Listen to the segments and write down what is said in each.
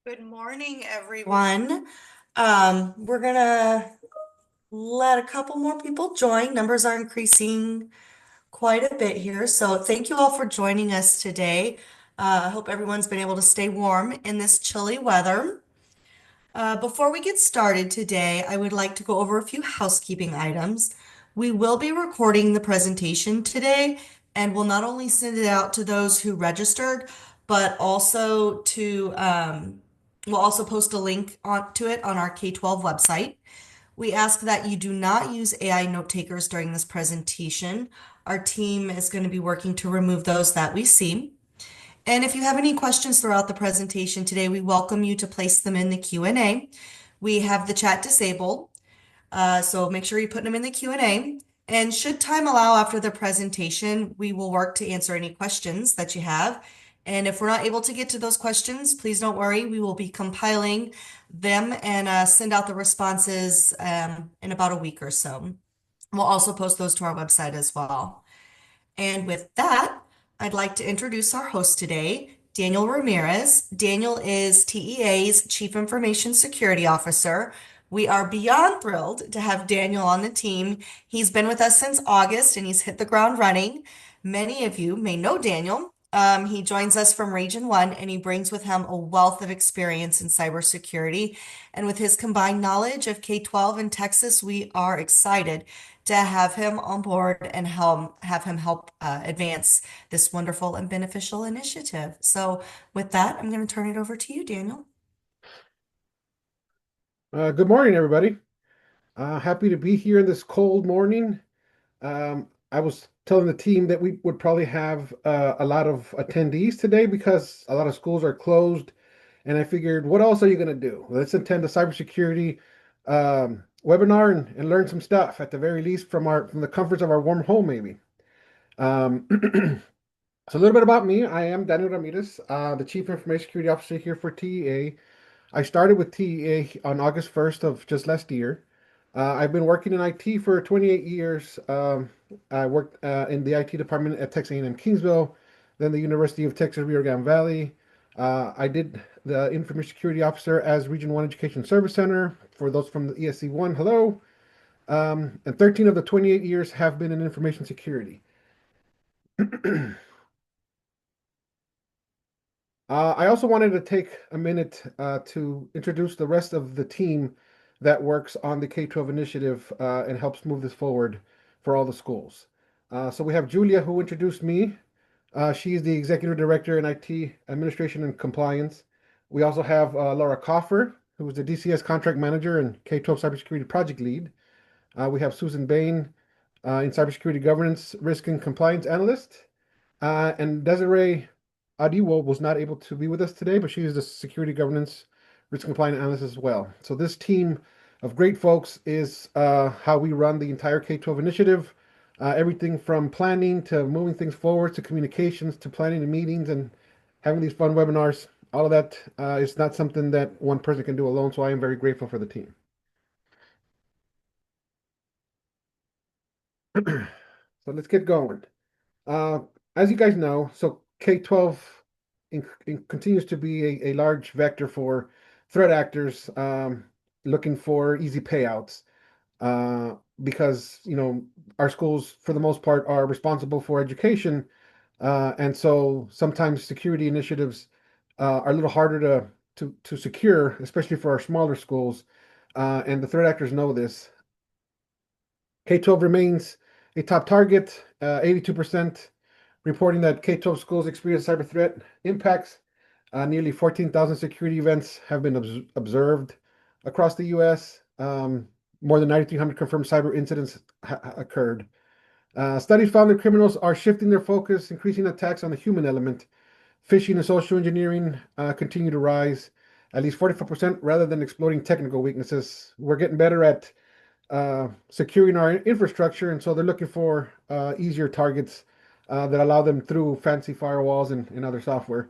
Good morning, everyone. We're gonna let a couple more people join. Numbers are increasing quite a bit here, so thank you all for joining us today. I hope everyone's been able to stay warm in this chilly weather. Before we get started today, I would like to go over a few housekeeping items. We will be recording the presentation today and will not only send it out to those who registered, but also we'll also post a link to it on our K-12 website. We ask that you do not use AI note takers during this presentation. Our team is going to be working to remove those that we see. And if you have any questions throughout the presentation today, we welcome you to place them in the Q&A. We have the chat disabled, so make sure you put them in the Q&A. And should time allow after the presentation, we will work to answer any questions that you have. And if we're not able to get to those questions, please don't worry. We will be compiling them and send out the responses in about a week or so. We'll also post those to our website as well. And with that, I'd like to introduce our host today, Daniel Ramirez. Daniel is TEA's Chief Information Security Officer. We are beyond thrilled to have Daniel on the team. He's been with us since August and he's hit the ground running. Many of you may know Daniel. He joins us from Region 1 and he brings with him a wealth of experience in cybersecurity. And with his combined knowledge of K-12 in Texas, we are excited to have him on board and have him help advance this wonderful and beneficial initiative. So with that, I'm going to turn it over to you, Daniel. Good morning, everybody. Happy to be here this cold morning. I was telling the team that we would probably have a lot of attendees today because a lot of schools are closed. And I figured, what else are you going to do? Let's attend a cybersecurity webinar and learn some stuff at the very least from the comforts of our warm home, maybe. Um, so a little bit about me. I am Daniel Ramirez, the Chief Information Security Officer here for TEA. I started with TEA on August 1st of just last year. I've been working in IT for 28 years. I worked in the IT department at Texas A&M Kingsville, then the University of Texas Rio Grande Valley. I did the Information Security Officer as Region 1 Education Service Center. For those from the ESC1, hello. And 13 of the 28 years have been in information security. I also wanted to take a minute to introduce the rest of the team that works on the K-12 initiative and helps move this forward for all the schools. So we have Julia, who introduced me. She is the Executive Director in IT Administration and Compliance. We also have Laura Coffer, who is the DCS Contract Manager and K-12 Cybersecurity Project Lead. We have Susan Bain in Cybersecurity Governance, Risk and Compliance Analyst. And Desiree Adiwo was not able to be with us today, but she is the security governance risk compliant analyst as well. So this team of great folks is how we run the entire K-12 initiative. Everything from planning to moving things forward to communications to planning the meetings and having these fun webinars. All of that is not something that one person can do alone. So I am very grateful for the team. So let's get going. Uh, as you guys know, so K-12 continues to be a large vector for threat actors looking for easy payouts because our schools, for the most part, are responsible for education, and so sometimes security initiatives are a little harder to secure, especially for our smaller schools, and the threat actors know this. K-12 remains a top target, 82% reporting that K-12 schools experience cyber threat impacts. Nearly 14,000 security events have been observed across the US. More than 9,300 confirmed cyber incidents occurred. Studies found that criminals are shifting their focus, increasing attacks on the human element. Phishing and social engineering continue to rise, at least 44%, rather than exploiting technical weaknesses. We're getting better at securing our infrastructure, and so they're looking for easier targets that allow them through fancy firewalls and other software.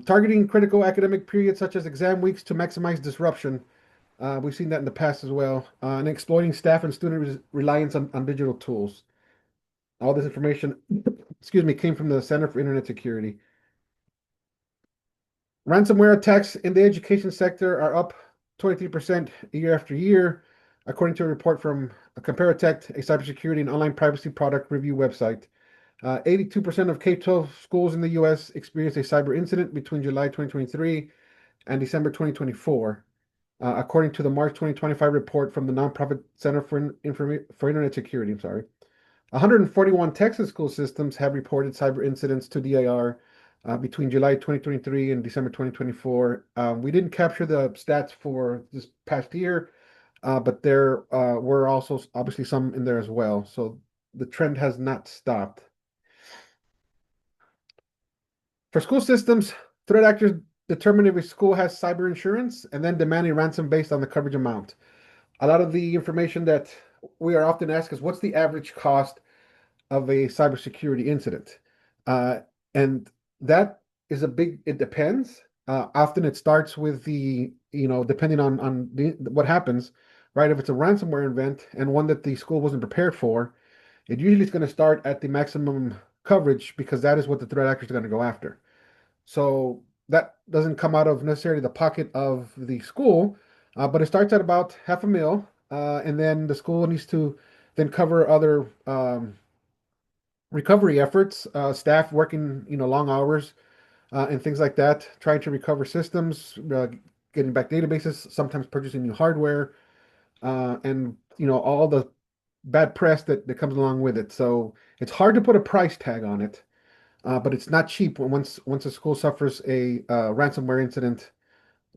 Targeting critical academic periods such as exam weeks to maximize disruption. We've seen that in the past as well, and exploiting staff and student reliance on digital tools. All this information, excuse me, came from the Center for Internet Security. Ransomware attacks in the education sector are up 23% year after year, according to a report from Comparatech, a cybersecurity and online privacy product review website. 82% of K-12 schools in the US experienced a cyber incident between July 2023 and December 2024, according to the March 2025 report from the nonprofit Center for Internet Security. I'm sorry. 141 Texas school systems have reported cyber incidents to DIR between July 2023 and December 2024. We didn't capture the stats for this past year, but there were also obviously some in there as well. So the trend has not stopped. For school systems, threat actors determine if a school has cyber insurance and then demand a ransom based on the coverage amount. A lot of the information that we are often asked is what's the average cost of a cybersecurity incident? Uh, and that is a big, it depends. Often it starts with depending on what happens, right? If it's a ransomware event and one that the school wasn't prepared for, it usually is going to start at the maximum coverage because that is what the threat actors are going to go after. So that doesn't come out of necessarily the pocket of the school, but it starts at about half a mil, and then the school needs to then cover other recovery efforts, staff working long hours and things like that, trying to recover systems, getting back databases, sometimes purchasing new hardware, and all the bad press that comes along with it. So it's hard to put a price tag on it. But it's not cheap once a school suffers a ransomware incident.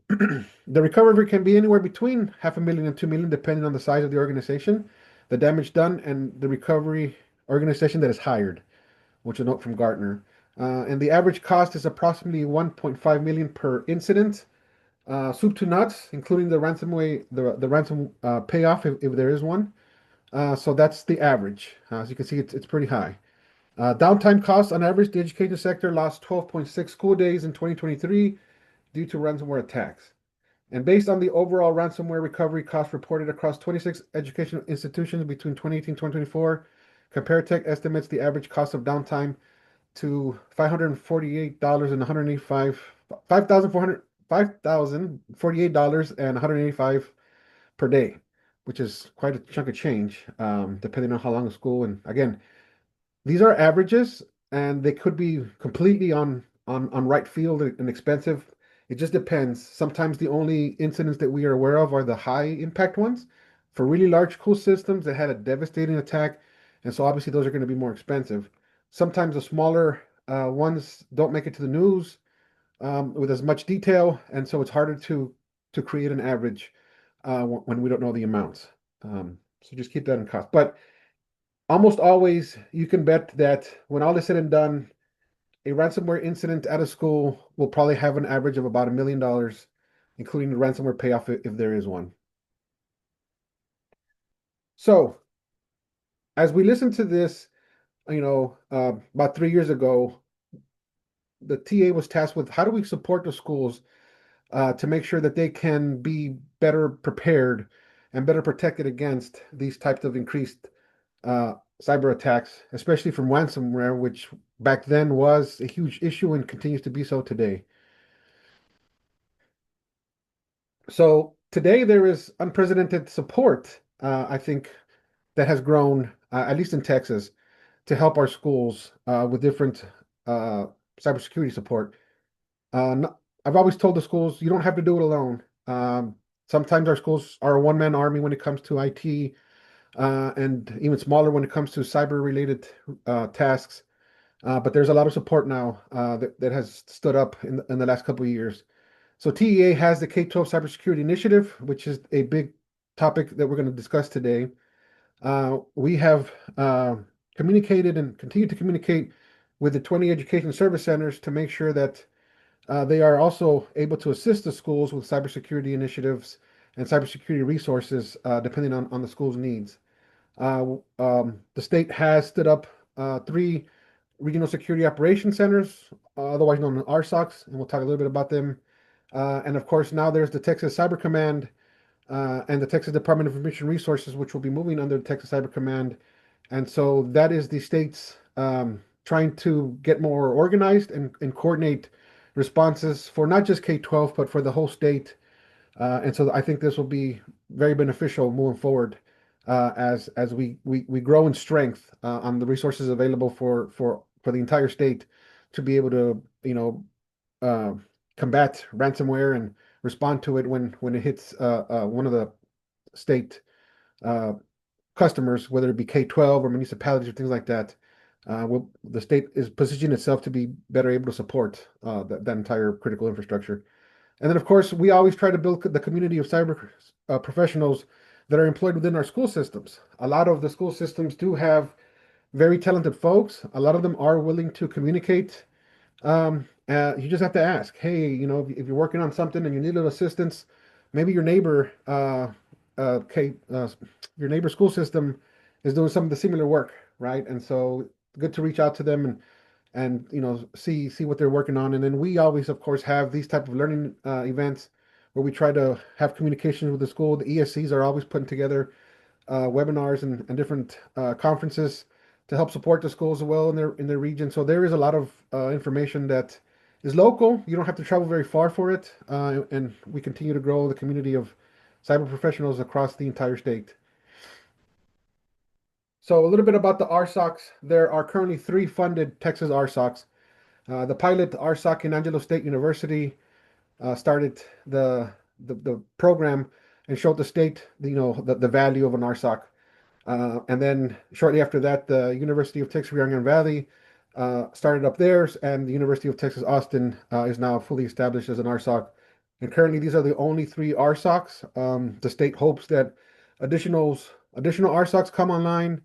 The recovery can be anywhere between half a million and 2 million, depending on the size of the organization, the damage done, and the recovery organization that is hired, which is a note from Gartner. And the average cost is approximately 1.5 million per incident. Soup to nuts, including the ransom payoff if there is one. So that's the average. As you can see, it's pretty high. Downtime costs on average, the education sector lost 12.6 school days in 2023 due to ransomware attacks. And based on the overall ransomware recovery costs reported across 26 educational institutions between 2018 and 2024, Comparatech estimates the average cost of downtime to $548 and 185 $5,048 and 185 per day, which is quite a chunk of change, depending on how long the school. And again, these are averages, and they could be completely on right field and expensive. It just depends. Sometimes the only incidents that we are aware of are the high impact ones for really large school systems that had a devastating attack, and so obviously those are going to be more expensive. Sometimes the smaller ones don't make it to the news with as much detail, and so it's harder to create an average when we don't know the amounts. So just keep that in cost. But almost always, you can bet that when all is said and done, a ransomware incident at a school will probably have an average of about $1 million, including the ransomware payoff if there is one. So, as we listen to this, about 3 years ago, the TA was tasked with how do we support the schools to make sure that they can be better prepared and better protected against these types of increased uh, cyber attacks, especially from ransomware, which back then was a huge issue and continues to be so today. So today there is unprecedented support, I think, that has grown, at least in Texas, to help our schools with different uh, cybersecurity support. I've always told the schools you don't have to do it alone. Sometimes our schools are a one-man army when it comes to IT, and even smaller when it comes to cyber-related tasks. But there's a lot of support now that has stood up in the last couple of years. So TEA has the K-12 Cybersecurity Initiative, which is a big topic that we're going to discuss today. We have communicated and continue to communicate with the 20 education service centers to make sure that they are also able to assist the schools with cybersecurity initiatives and cybersecurity resources, depending on the school's needs. The state has stood up three regional security operation centers, otherwise known as RSOCs, and we'll talk a little bit about them. And of course, now there's the Texas Cyber Command and the Texas Department of Information Resources, which will be moving under the Texas Cyber Command. And so that is the state's trying to get more organized and coordinate responses for not just K-12, but for the whole state. And so I think this will be very beneficial moving forward as we grow in strength on the resources available for the entire state to be able to, uh, combat ransomware and respond to it when it hits one of the state uh, customers, whether it be K-12 or municipalities or things like that. The state is positioning itself to be better able to support that entire critical infrastructure. And then, of course, we always try to build the community of cyber professionals that are employed within our school systems. A lot of the school systems do have very talented folks. A lot of them are willing to communicate. You just have to ask, hey, if you're working on something and you need a little assistance, maybe okay, your neighbor school system is doing some of the similar work, right? And so good to reach out to them and see what they're working on. And then we always, of course, have these type of learning events where we try to have communications with the school. The ESCs are always putting together webinars and different conferences to help support the schools as well in their region. So there is a lot of information that is local. You don't have to travel very far for it, and we continue to grow the community of cyber professionals across the entire state. So a little bit about the RSOCs. There are currently 3 funded Texas RSOCs. The pilot RSOC in Angelo State University started the program and showed the state, the value of an RSOC. And then shortly after that, the University of Texas Rio Grande Valley started up theirs, and the University of Texas Austin is now fully established as an RSOC. And currently, these are the only 3 RSOCs. The state hopes that additional RSOCs come online.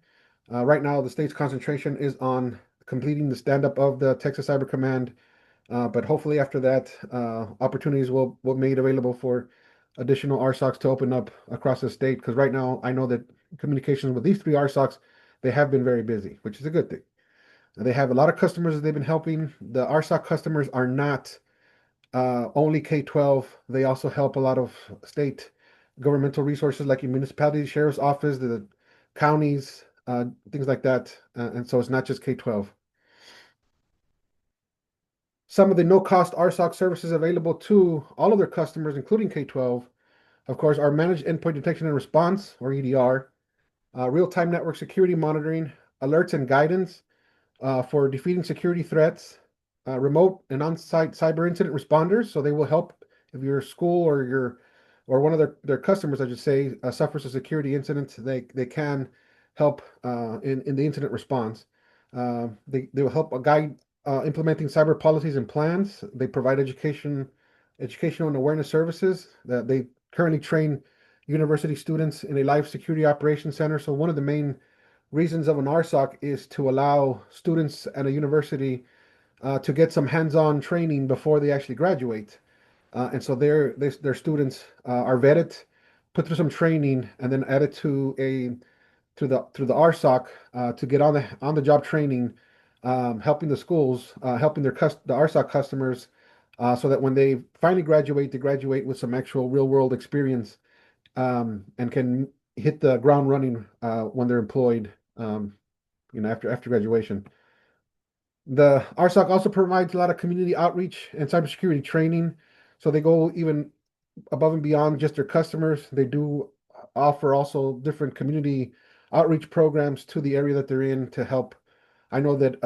Right now, the state's concentration is on completing the stand-up of the Texas Cyber Command, but hopefully after that, opportunities will be made available for additional RSOCs to open up across the state. Because right now, I know that communications with these 3 RSOCs, they have been very busy, which is a good thing. They have a lot of customers that they've been helping. The RSOC customers are not only K-12. They also help a lot of state governmental resources like your municipality, sheriff's office, the counties, things like that. And so it's not just K-12. Some of the no-cost RSOC services available to all of their customers, including K-12, of course, are managed endpoint detection and response, or EDR, real-time network security monitoring, alerts and guidance for defeating security threats, remote and on-site cyber incident responders. So they will help if your school or one of their customers, I should say, suffers a security incident. They can help in the incident response. They will help guide implementing cyber policies and plans. They provide educational and awareness services. That they currently train university students in a live security operations center. So one of the main reasons of an RSOC is to allow students at a university to get some hands-on training before they actually graduate. And so their students are vetted, put through some training, and then added through the RSOC to get on the job training, helping the schools, helping the RSOC customers, so that when they finally graduate, they graduate with some actual real world experience, and can hit the ground running when they're employed, after graduation. The RSOC also provides a lot of community outreach and cybersecurity training, so they go even above and beyond just their customers. They do offer also different community outreach programs to the area that they're in to help. I know that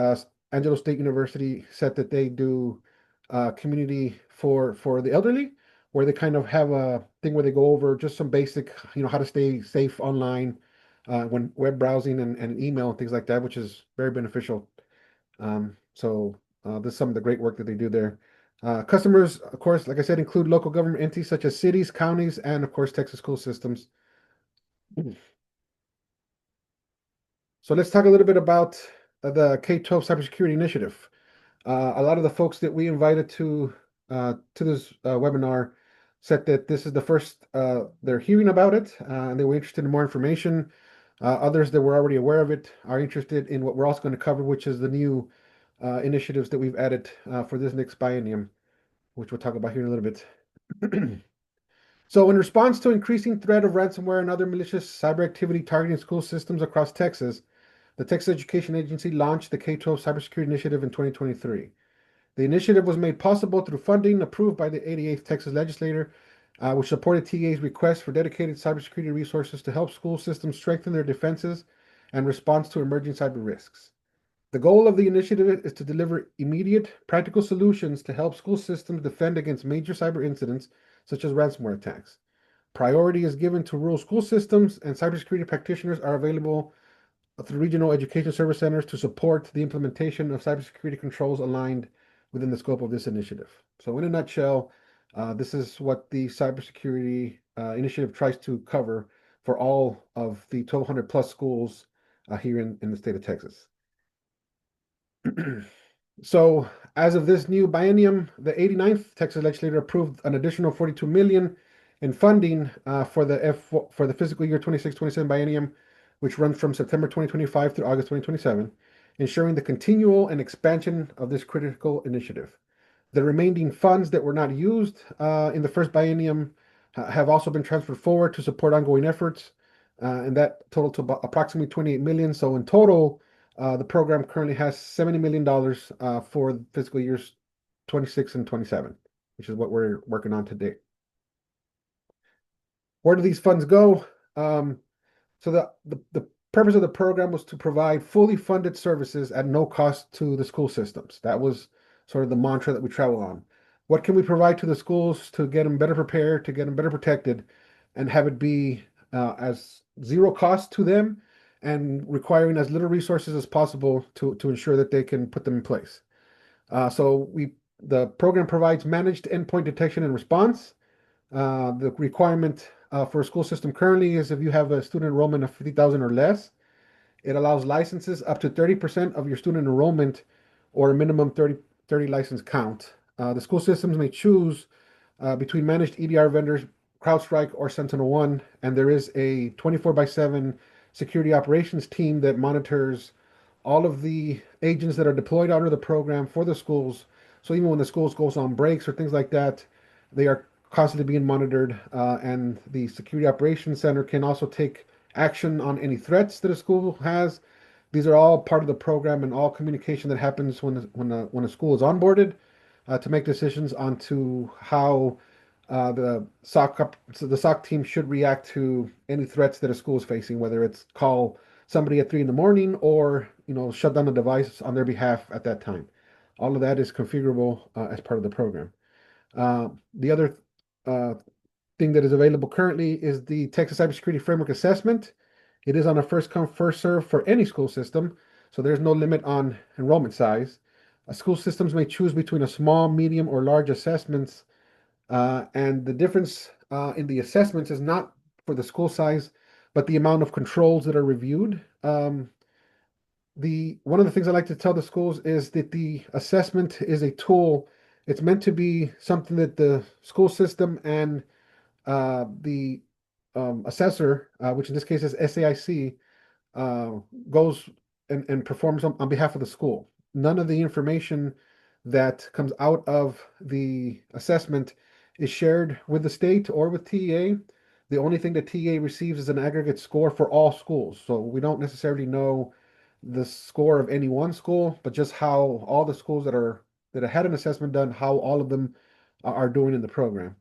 Angelo State University said that they do community for the elderly, where they kind of have a thing where they go over just some basic, how to stay safe online when web browsing and email and things like that, which is very beneficial. So this is some of the great work that they do there. Customers, of course, like I said, include local government entities such as cities, counties, and of course, Texas school systems. So let's talk a little bit about the K-12 cybersecurity initiative. A lot of the folks that we invited to this webinar said that this is the first they're hearing about it, and they were interested in more information. Others that were already aware of it are interested in what we're also going to cover, which is the new initiatives that we've added for this next biennium, which we'll talk about here in a little bit. So, in response to increasing threat of ransomware and other malicious cyber activity targeting school systems across Texas, the Texas Education Agency launched the K-12 Cybersecurity Initiative in 2023. The initiative was made possible through funding approved by the 88th Texas Legislature, which supported TEA's request for dedicated cybersecurity resources to help school systems strengthen their defenses and response to emerging cyber risks. The goal of the initiative is to deliver immediate, practical solutions to help school systems defend against major cyber incidents such as ransomware attacks. Priority is given to rural school systems, and cybersecurity practitioners are available through regional education service centers to support the implementation of cybersecurity controls aligned within the scope of this initiative. So, in a nutshell, this is what the cybersecurity initiative tries to cover for all of the 1,200 plus schools here in the state of Texas. So, as of this new biennium, the 89th Texas Legislature approved an additional 42 million in funding for the fiscal year 26-27 biennium, which runs from September 2025 through August 2027, ensuring the continual and expansion of this critical initiative. The remaining funds that were not used in the first biennium have also been transferred forward to support ongoing efforts, and that totaled to about approximately 28 million. So in total, the program currently has $70 million for fiscal years 26 and 27, which is what we're working on today. Where do these funds go? So the purpose of the program was to provide fully funded services at no cost to the school systems. That was sort of the mantra that we travel on. What can we provide to the schools to get them better prepared, to get them better protected, and have it be as zero cost to them and requiring as little resources as possible to ensure that they can put them in place. The program provides managed endpoint detection and response. The requirement for a school system currently is if you have a student enrollment of 50,000 or less, it allows licenses up to 30% of your student enrollment or a minimum 30 license count. The school systems may choose between managed EDR vendors, CrowdStrike or SentinelOne, and there is a 24/7 security operations team that monitors all of the agents that are deployed under the program for the schools. So even when the schools goes on breaks or things like that, they are constantly being monitored, and the security operations center can also take action on any threats that a school has. These are all part of the program and all communication that happens when a school is onboarded to make decisions on to how the SOC team should react to any threats that a school is facing, whether it's call somebody at 3 in the morning or shut down the device on their behalf at that time. All of that is configurable as part of the program. The other uh, thing that is available currently is the Texas Cybersecurity Framework Assessment. It is on a first come, first serve for any school system, so there's no limit on enrollment size. School systems may choose between a small, medium, or large assessments, and the difference in the assessments is not for the school size, but the amount of controls that are reviewed. The One of the things I like to tell the schools is that the assessment is a tool. It's meant to be something that the school system and the assessor, which in this case is SAIC, uh, goes and performs on behalf of the school. None of the information that comes out of the assessment is shared with the state or with TEA. The only thing that TEA receives is an aggregate score for all schools. So we don't necessarily know the score of any one school, but just how all the schools that had an assessment done, how all of them are doing in the program.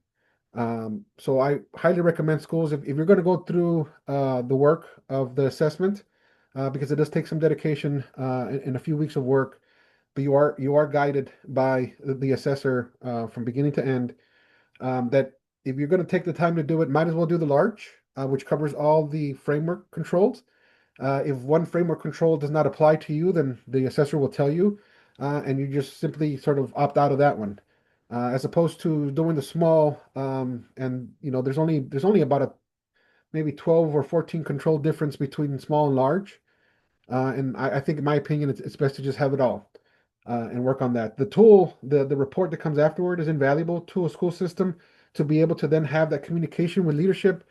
So I highly recommend schools if you're going to go through the work of the assessment, because it does take some dedication and a few weeks of work, but you are guided by the assessor from beginning to end. That if you're going to take the time to do it, might as well do the large, which covers all the framework controls. If one framework control does not apply to you, then the assessor will tell you, and you just simply sort of opt out of that one, as opposed to doing the small. And there's only about a maybe 12 or 14 control difference between small and large. And I think, in my opinion, it's best to just have it all and work on that. The report that comes afterward is invaluable to a school system to be able to then have that communication with leadership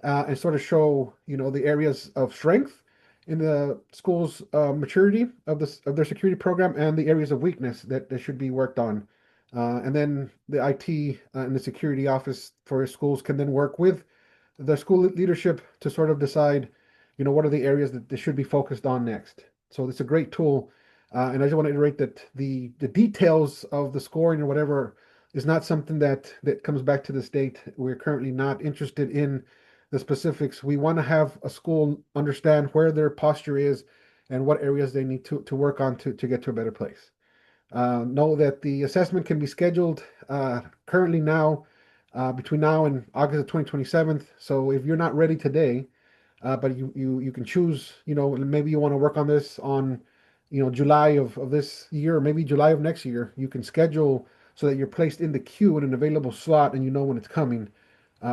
and sort of show the areas of strength in the school's maturity of their security program and the areas of weakness that should be worked on. And then the IT and the security office for schools can then work with the school leadership to sort of decide, what are the areas that they should be focused on next. So it's a great tool And I just want to iterate that the details of the scoring or whatever is not something that comes back to the state. We're currently not interested in the specifics. We want to have a school understand where their posture is and what areas they need to work on to get to a better place. Know that the assessment can be scheduled currently now between now and August of 2027. So if you're not ready today, but you can choose, maybe you want to work on this on, July of this year, or maybe July of next year. You can schedule so that you're placed in the queue in an available slot and you know when it's coming.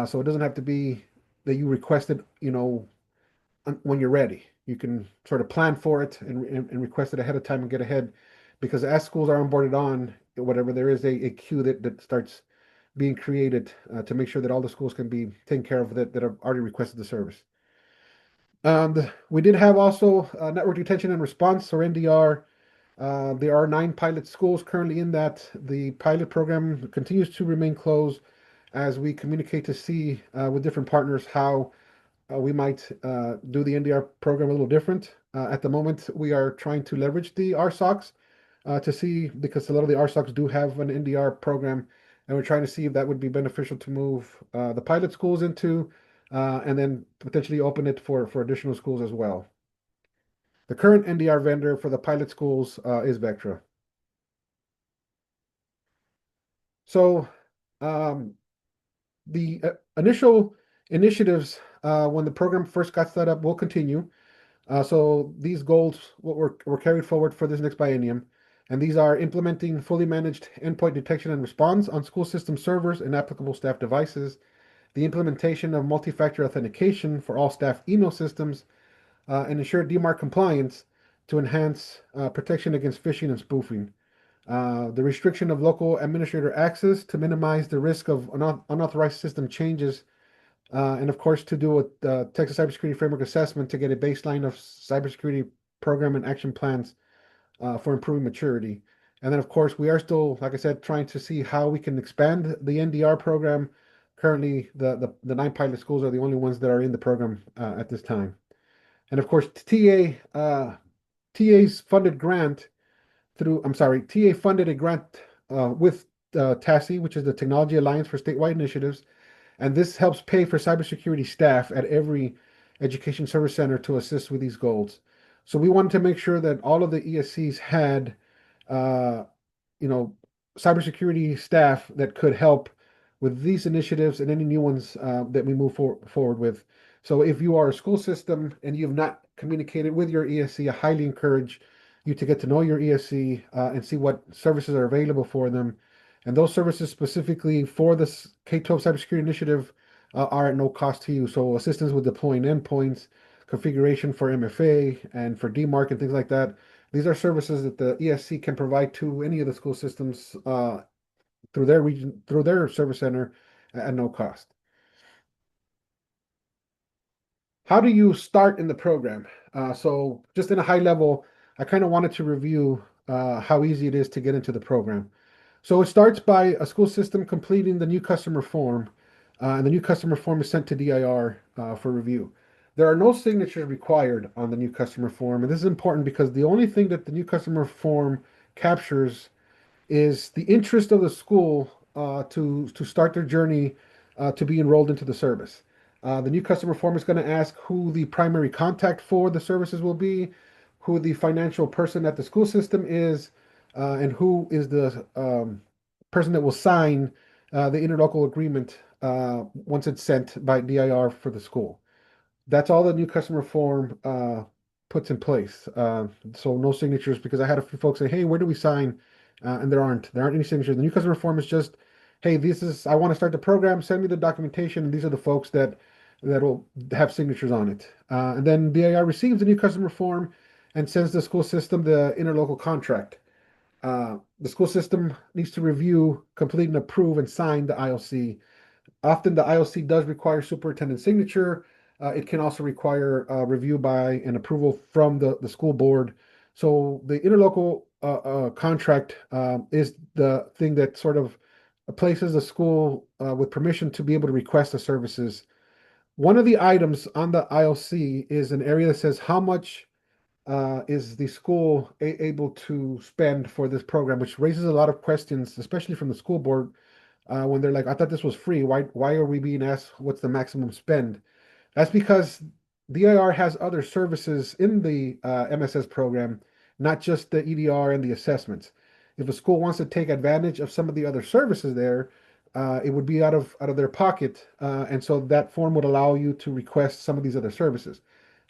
So it doesn't have to be that you requested, when you're ready. You can sort of plan for it and request it ahead of time and get ahead. Because as schools are onboarded on, whatever, there is a queue that starts being created to make sure that all the schools can be taken care of that have already requested the service. We did have also network detection and response, or NDR. There are 9 pilot schools currently in that. The pilot program continues to remain closed as we communicate to see with different partners how we might do the NDR program a little different. At the moment, we are trying to leverage the RSOCs to see, because a lot of the RSOCs do have an NDR program, and we're trying to see if that would be beneficial to move the pilot schools into, and then potentially open it for additional schools as well. The current NDR vendor for the pilot schools is Vectra. So um, the initial initiatives when the program first got set up will continue. So these goals were carried forward for this next biennium, and these are implementing fully managed endpoint detection and response on school system servers and applicable staff devices, the implementation of multi-factor authentication for all staff email systems, and ensure DMARC compliance to enhance protection against phishing and spoofing. The restriction of local administrator access to minimize the risk of unauthorized system changes, and of course, to do a Texas Cybersecurity Framework Assessment to get a baseline of cybersecurity program and action plans for improving maturity. And then, of course, we are still, like I said, trying to see how we can expand the NDR program. Currently, the 9 pilot schools are the only ones that are in the program at this time. And of course, TA's funded grant I'm sorry, TA funded a grant with TASI, which is the Technology Alliance for Statewide Initiatives, and this helps pay for cybersecurity staff at every education service center to assist with these goals. So we wanted to make sure that all of the ESCs had, uh, you know, cybersecurity staff that could help with these initiatives and any new ones that we move forward with. So if you are a school system and you have not communicated with your ESC, I highly encourage you to get to know your ESC and see what services are available for them. And those services specifically for this K-12 cybersecurity initiative are at no cost to you. So assistance with deploying endpoints, configuration for MFA and for DMARC and things like that. These are services that the ESC can provide to any of the school systems through their region, through their service center at no cost. How do you start in the program? So just in a high level, I kind of wanted to review how easy it is to get into the program. So it starts by a school system completing the new customer form, and the new customer form is sent to DIR for review. There are no signatures required on the new customer form, and this is important because the only thing that the new customer form captures is the interest of the school to start their journey to be enrolled into the service. The new customer form is going to ask who the primary contact for the services will be, who the financial person at the school system is, and who is the person that will sign the interlocal agreement once it's sent by DIR for the school. That's all the new customer form puts in place. So no signatures, because I had a few folks say, "Hey, where do we sign?" And there aren't any signatures. The new customer form is just, "Hey, I want to start the program. Send me the documentation, and these are the folks that will have signatures on it." And then BIR receives the new customer form and sends the school system the interlocal contract. The school system needs to review, complete, and approve and sign the ILC. Often the IOC does require superintendent signature. It can also require review by and approval from the school board. So the interlocal contract is the thing that sort of places the school with permission to be able to request the services. One of the items on the ILC is an area that says how much is the school able to spend for this program, which raises a lot of questions, especially from the school board, when they're like, I thought this was free. Why are we being asked what's the maximum spend? That's because DIR has other services in the MSS program, not just the EDR and the assessments. If a school wants to take advantage of some of the other services there, it would be out of their pocket, and so that form would allow you to request some of these other services.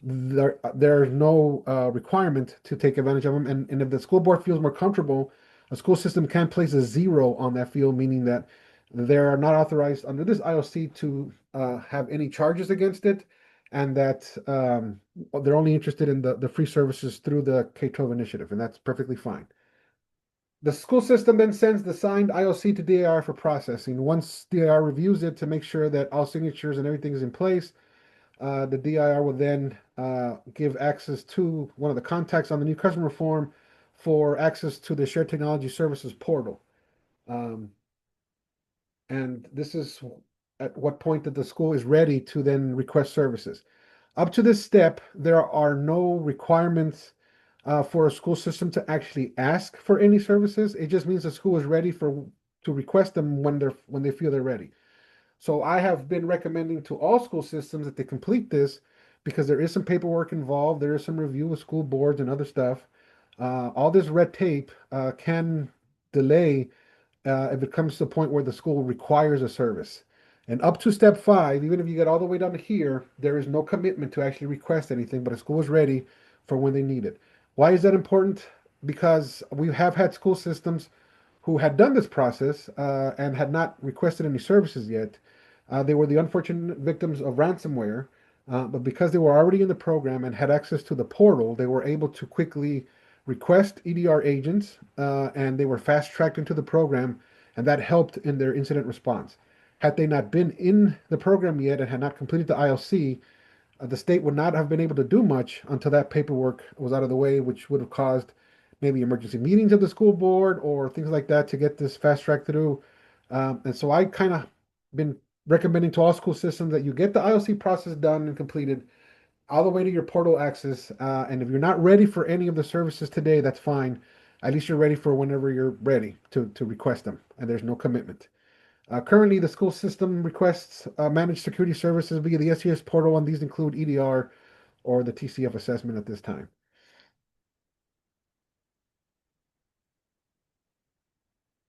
There's no requirement to take advantage of them, and if the school board feels more comfortable, a school system can place a zero on that field, meaning that they are not authorized under this IOC to have any charges against it, and that they're only interested in the free services through the K-12 initiative, and that's perfectly fine. The school system then sends the signed IOC to DAR for processing. Once DAR reviews it to make sure that all signatures and everything is in place, the DIR will then give access to one of the contacts on the new customer form for access to the Shared Technology Services portal. Um, and this is at what point that the school is ready to then request services. Up to this step, there are no requirements for a school system to actually ask for any services. It just means the school is ready to request them when they feel they're ready. So I have been recommending to all school systems that they complete this because there is some paperwork involved. There is some review with school boards and other stuff. All this red tape can delay if it comes to the point where the school requires a service. And up to step 5, even if you get all the way down to here, there is no commitment to actually request anything, but a school is ready for when they need it. Why is that important? Because we have had school systems who had done this process and had not requested any services yet. They were the unfortunate victims of ransomware, but because they were already in the program and had access to the portal, they were able to quickly request EDR agents and they were fast tracked into the program, and that helped in their incident response. Had they not been in the program yet and had not completed the ILC, the state would not have been able to do much until that paperwork was out of the way, which would have caused maybe emergency meetings of the school board or things like that to get this fast track through. And so I kind of been recommending to all school systems that you get the IOC process done and completed all the way to your portal access. And if you're not ready for any of the services today, that's fine. At least you're ready for whenever you're ready to request them, and there's no commitment. Currently, the school system requests managed security services via the SES portal, and these include EDR or the TCF assessment at this time.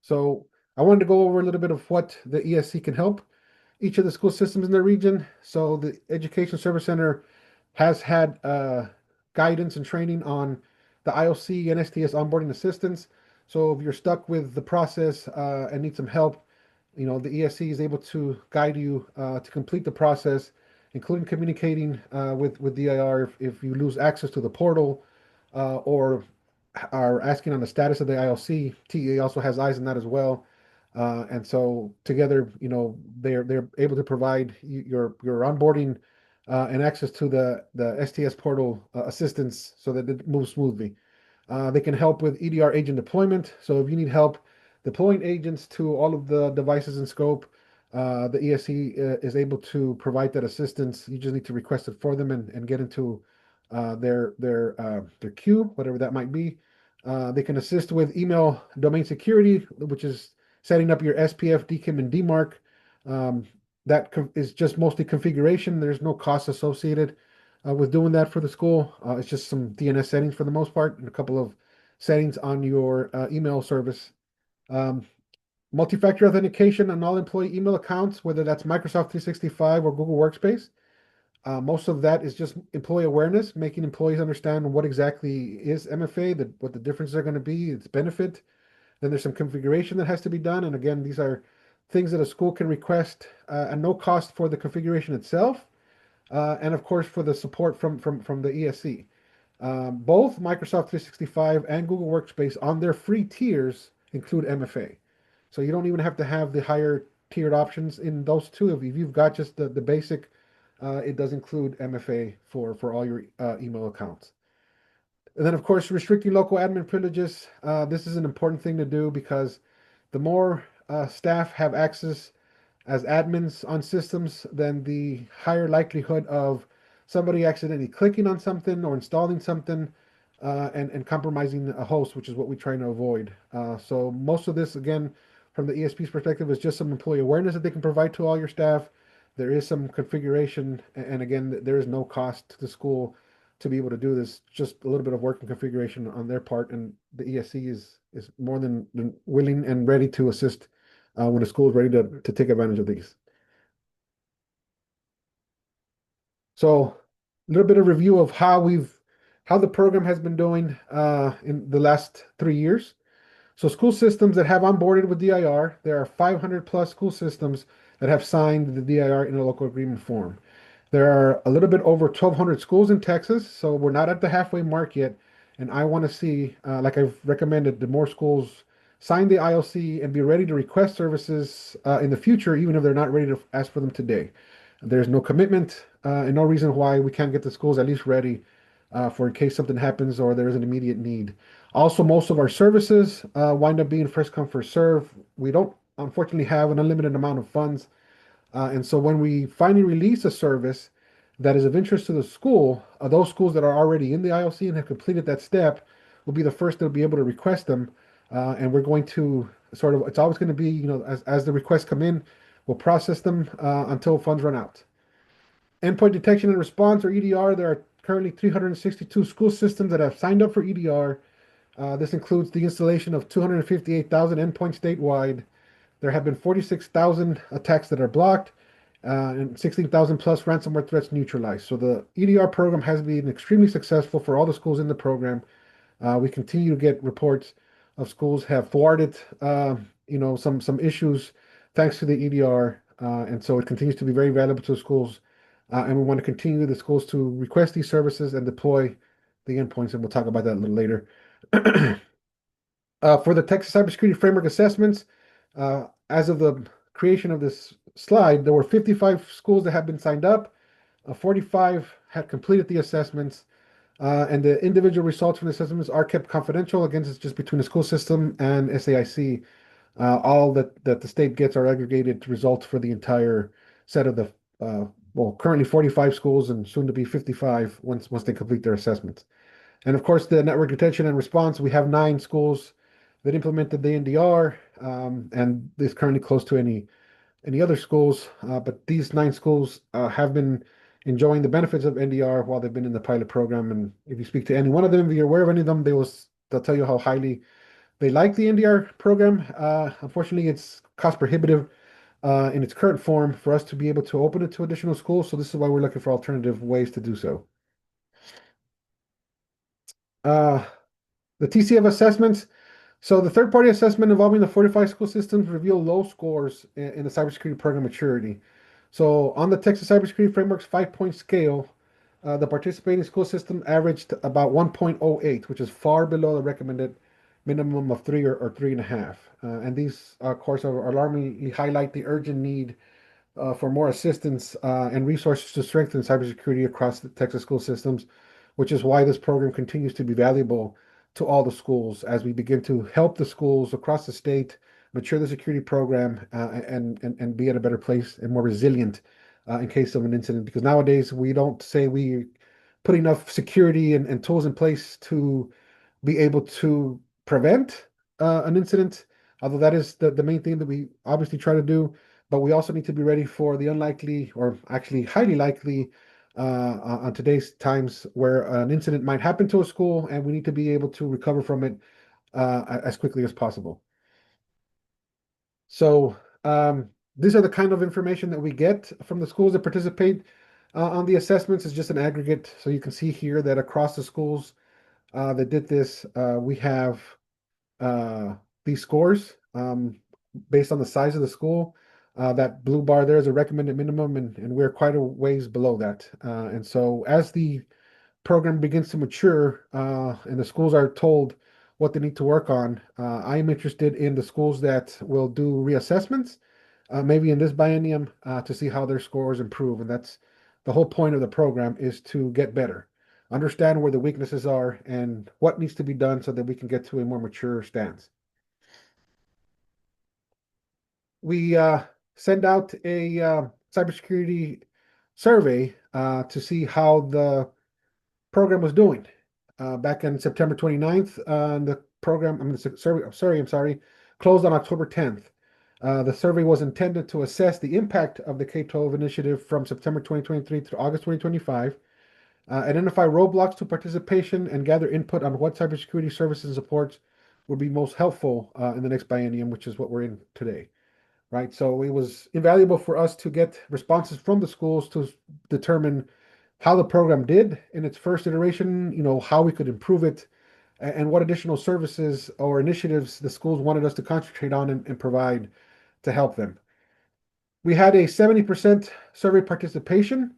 So I wanted to go over a little bit of what the ESC can help each of the school systems in the region. So the Education Service Center has had guidance and training on the IOC and STS onboarding assistance. So if you're stuck with the process and need some help, the ESC is able to guide you to complete the process, including communicating with DIR if you lose access to the portal or are asking on the status of the ILC. TEA also has eyes on that as well. And so together, they're able to provide your onboarding and access to the STS portal assistance so that it moves smoothly. They can help with EDR agent deployment. So if you need help deploying agents to all of the devices in scope, the ESC is able to provide that assistance. You just need to request it for them and get into their queue, whatever that might be. They can assist with email domain security, which is setting up your SPF, DKIM, and DMARC. Um, that is just mostly configuration. There's no cost associated with doing that for the school. It's just some DNS settings for the most part and a couple of settings on your email service. Um, Multi-factor authentication on all employee email accounts, whether that's Microsoft 365 or Google Workspace. Most of that is just employee awareness, making employees understand what exactly is MFA, what the differences are going to be, its benefit. Then there's some configuration that has to be done. And again, these are things that a school can request at no cost for the configuration itself. And of course, for the support from the ESC. Both Microsoft 365 and Google Workspace on their free tiers include MFA. So you don't even have to have the higher tiered options in those two. If you've got just the basic, it does include MFA for all your email accounts. And then, of course, restricting local admin privileges. This is an important thing to do because the more staff have access as admins on systems, then the higher likelihood of somebody accidentally clicking on something or installing something and compromising a host, which is what we're trying to avoid. So most of this, again, from the ESP's perspective, is just some employee awareness that they can provide to all your staff. There is some configuration, and again, there is no cost to the school to be able to do this. Just a little bit of work and configuration on their part, and the ESC is more than willing and ready to assist when the school is ready to take advantage of these. So a little bit of review of how the program has been doing in the last 3 years. So school systems that have onboarded with DIR, there are 500 plus school systems that have signed the DIR in a local agreement form. There are a little bit over 1,200 schools in Texas, so we're not at the halfway mark yet. And I want to see, like I've recommended, the more schools sign the ILC and be ready to request services in the future, even if they're not ready to ask for them today. There's no commitment and no reason why we can't get the schools at least ready for in case something happens or there is an immediate need. Also, most of our services wind up being first come, first serve. We don't unfortunately have an unlimited amount of funds. And so when we finally release a service that is of interest to the school, those schools that are already in the IOC and have completed that step will be the first to be able to request them. And we're going to sort of, it's always going to be, as the requests come in, we'll process them until funds run out. Endpoint detection and response, or EDR, there are currently 362 school systems that have signed up for EDR. This includes the installation of 258,000 endpoints statewide. There have been 46,000 attacks that are blocked and 16,000 plus ransomware threats neutralized. So the EDR program has been extremely successful for all the schools in the program. We continue to get reports of schools have thwarted, some issues thanks to the EDR, and so it continues to be very valuable to schools. And we want to continue the schools to request these services and deploy the endpoints, and we'll talk about that a little later. For the Texas Cybersecurity Framework assessments, as of the creation of this slide, there were 55 schools that have been signed up. 45 had completed the assessments, and the individual results from the assessments are kept confidential. Again, it's just between the school system and SAIC. All that the state gets are aggregated results for the entire set of the currently 45 schools and soon to be 55 once they complete their assessments. And of course, the network detection and response, we have 9 schools that implemented the NDR, and this currently close to any other schools. But these 9 schools have been enjoying the benefits of NDR while they've been in the pilot program. And if you speak to any one of them, if you're aware of any of them, they'll tell you how highly they like the NDR program. Unfortunately, it's cost prohibitive in its current form for us to be able to open it to additional schools. So this is why we're looking for alternative ways to do so. Uh, the TCF assessments. So the third-party assessment involving the 45 school systems reveal low scores in the cybersecurity program maturity. So on the Texas Cybersecurity Framework's 5-point scale, the participating school system averaged about 1.08, which is far below the recommended minimum of 3 or 3.5. And these, of course, alarmingly highlight the urgent need for more assistance and resources to strengthen cybersecurity across the Texas school systems, which is why this program continues to be valuable to all the schools as we begin to help the schools across the state mature the security program and be at a better place and more resilient in case of an incident. Because nowadays we don't say we put enough security and tools in place to be able to prevent an incident, although that is the main thing that we obviously try to do. But we also need to be ready for the unlikely or actually highly likely on today's times where an incident might happen to a school and we need to be able to recover from it as quickly as possible. So these are the kind of information that we get from the schools that participate on the assessments. It's just an aggregate. So you can see here that across the schools that did this, we have these scores based on the size of the school. That blue bar there is a recommended minimum, and we're quite a ways below that. And so as the program begins to mature and the schools are told what they need to work on, I am interested in the schools that will do reassessments, maybe in this biennium, to see how their scores improve. And that's the whole point of the program, is to get better, understand where the weaknesses are and what needs to be done so that we can get to a more mature stance. We send out a cybersecurity survey to see how the program was doing. back on September 29th. The program, the survey, I'm sorry, closed on October 10th. The survey was intended to assess the impact of the K-12 initiative from September 2023 to August 2025, identify roadblocks to participation, and gather input on what cybersecurity services and supports would be most helpful in the next biennium, which is what we're in today. Right. So it was invaluable for us to get responses from the schools to determine how the program did in its first iteration, how we could improve it, and what additional services or initiatives the schools wanted us to concentrate on and provide to help them. We had a 70% survey participation,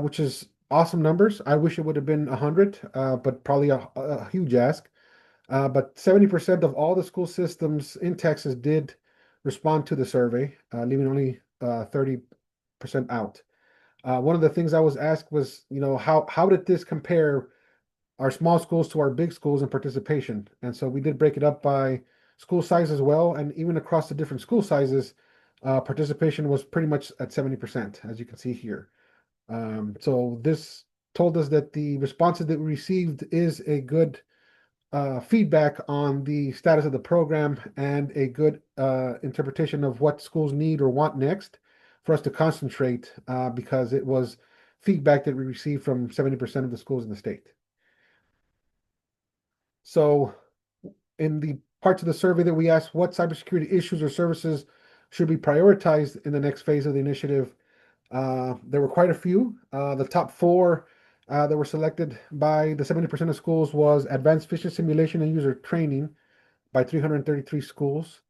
which is awesome numbers. I wish it would have been 100, but probably a huge ask. But 70% of all the school systems in Texas did respond to the survey, leaving only 30% out. One of the things I was asked was, how did this compare our small schools to our big schools in participation? And so we did break it up by school size as well, and even across the different school sizes, participation was pretty much at 70%, as you can see here. So this told us that the responses that we received is a good feedback on the status of the program and a good interpretation of what schools need or want next for us to concentrate because it was feedback that we received from 70% of the schools in the state. So in the parts of the survey that we asked what cybersecurity issues or services should be prioritized in the next phase of the initiative, there were quite a few. The top four that were selected by the 70% of schools was advanced phishing simulation and user training by 333 schools,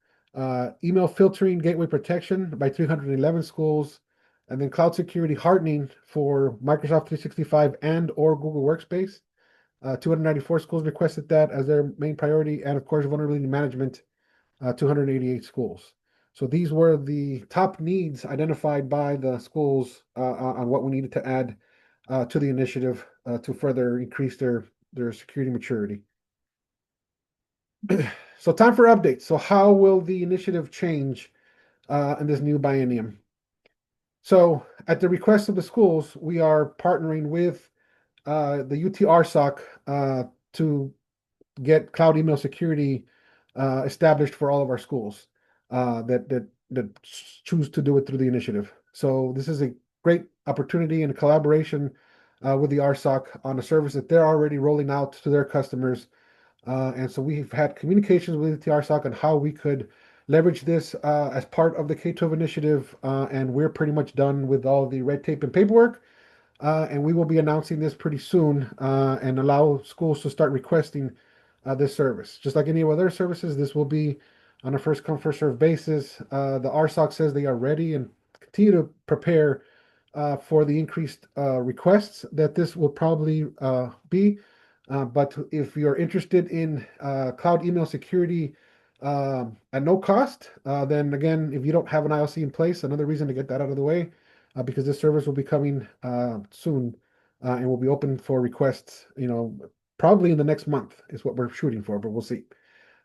email filtering gateway protection by 311 schools, and then cloud security hardening for Microsoft 365 and or Google Workspace. 294 schools requested that as their main priority, and of course, vulnerability management, 288 schools. So these were the top needs identified by the schools on what we needed to add to the initiative to further increase their security maturity. So time for updates. So how will the initiative change in this new biennium? So at the request of the schools, we are partnering with the UTRSOC to get cloud email security established for all of our schools that choose to do it through the initiative. So this is a great opportunity and collaboration with the RSOC on a service that they're already rolling out to their customers. And so we've had communications with the RSOC on how we could leverage this as part of the K-12 initiative. And we're pretty much done with all the red tape and paperwork. And we will be announcing this pretty soon and allow schools to start requesting this service. Just like any other services, this will be on a first come, first served basis. The RSOC says they are ready and continue to prepare for the increased requests that this will probably be. But if you're interested in cloud email security at no cost, then again, if you don't have an ILC in place, another reason to get that out of the way, because this service will be coming soon and will be open for requests, probably in the next month is what we're shooting for, but we'll see.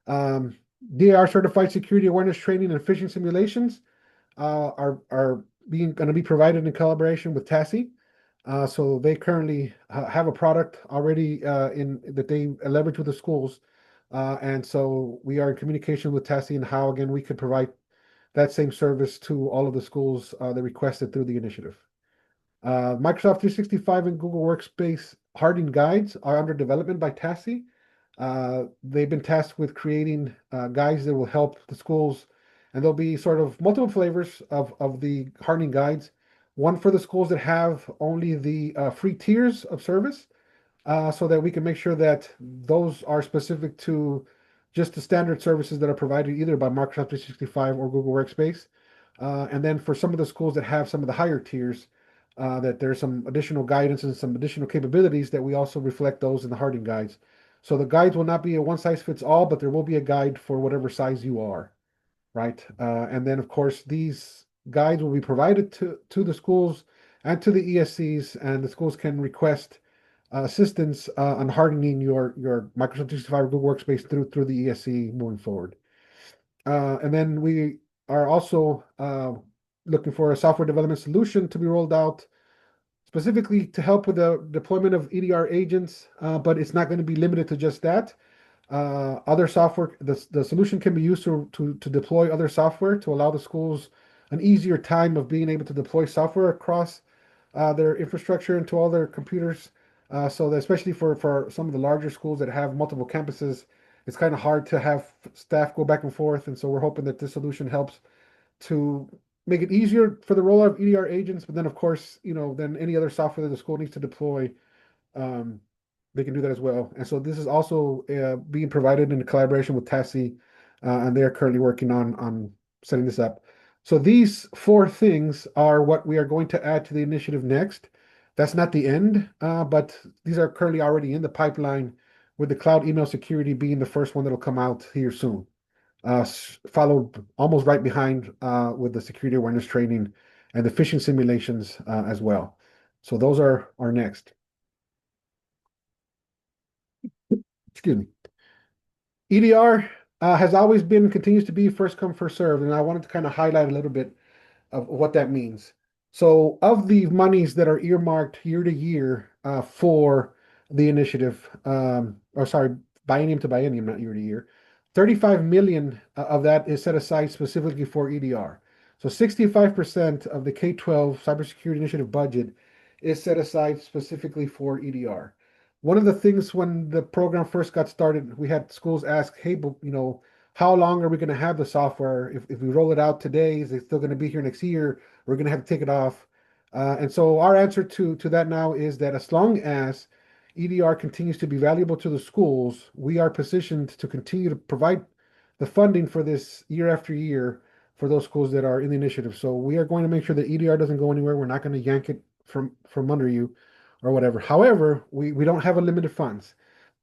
DAR certified security awareness training and phishing simulations are going to be provided in collaboration with TASI. So they currently have a product already in that they leverage with the schools. And so we are in communication with TASI and how, again, we could provide that same service to all of the schools that requested through the initiative. Microsoft 365 and Google Workspace hardening guides are under development by TASI. They've been tasked with creating guides that will help the schools, and there'll be sort of multiple flavors of the hardening guides. One for the schools that have only the free tiers of service, so that we can make sure that those are specific to just the standard services that are provided either by Microsoft 365 or Google Workspace. And then for some of the schools that have some of the higher tiers, that there's some additional guidance and some additional capabilities that we also reflect those in the hardening guides. So the guides will not be a one size fits all, but there will be a guide for whatever size you are, right? And then of course these guides will be provided to the schools and to the ESCs, and the schools can request assistance on hardening your Microsoft 365 or Google Workspace through the ESC moving forward. And then we are also looking for a software development solution to be rolled out specifically to help with the deployment of EDR agents, but it's not going to be limited to just that. Other software, the solution can be used to deploy other software to allow the schools an easier time of being able to deploy software across their infrastructure into all their computers. So that especially for some of the larger schools that have multiple campuses, it's kind of hard to have staff go back and forth. And so we're hoping that this solution helps to make it easier for the rollout of EDR agents. But then, of course, then any other software that the school needs to deploy, um, they can do that as well. And so this is also being provided in collaboration with TASI, and they are currently working on setting this up. So these four things are what we are going to add to the initiative next. That's not the end, but these are currently already in the pipeline, with the cloud email security being the first one that'll come out here soon, followed almost right behind with the security awareness training and the phishing simulations as well. So those are next. Excuse me. EDR has always been, continues to be first come, first served, and I wanted to kind of highlight a little bit of what that means. So, of the monies that are earmarked year to year for the initiative, or sorry, biennium to biennium, not year to year, 35 million of that is set aside specifically for EDR. So, 65% of the K-12 cybersecurity initiative budget is set aside specifically for EDR. One of the things when the program first got started, we had schools ask, hey, but, how long are we going to have the software? If we roll it out today, is it still going to be here next year? We're going to have to take it off. And so our answer to that now is that as long as EDR continues to be valuable to the schools, we are positioned to continue to provide the funding for this year after year for those schools that are in the initiative. So we are going to make sure that EDR doesn't go anywhere. We're not going to yank it from under you or whatever. However, we don't have unlimited funds.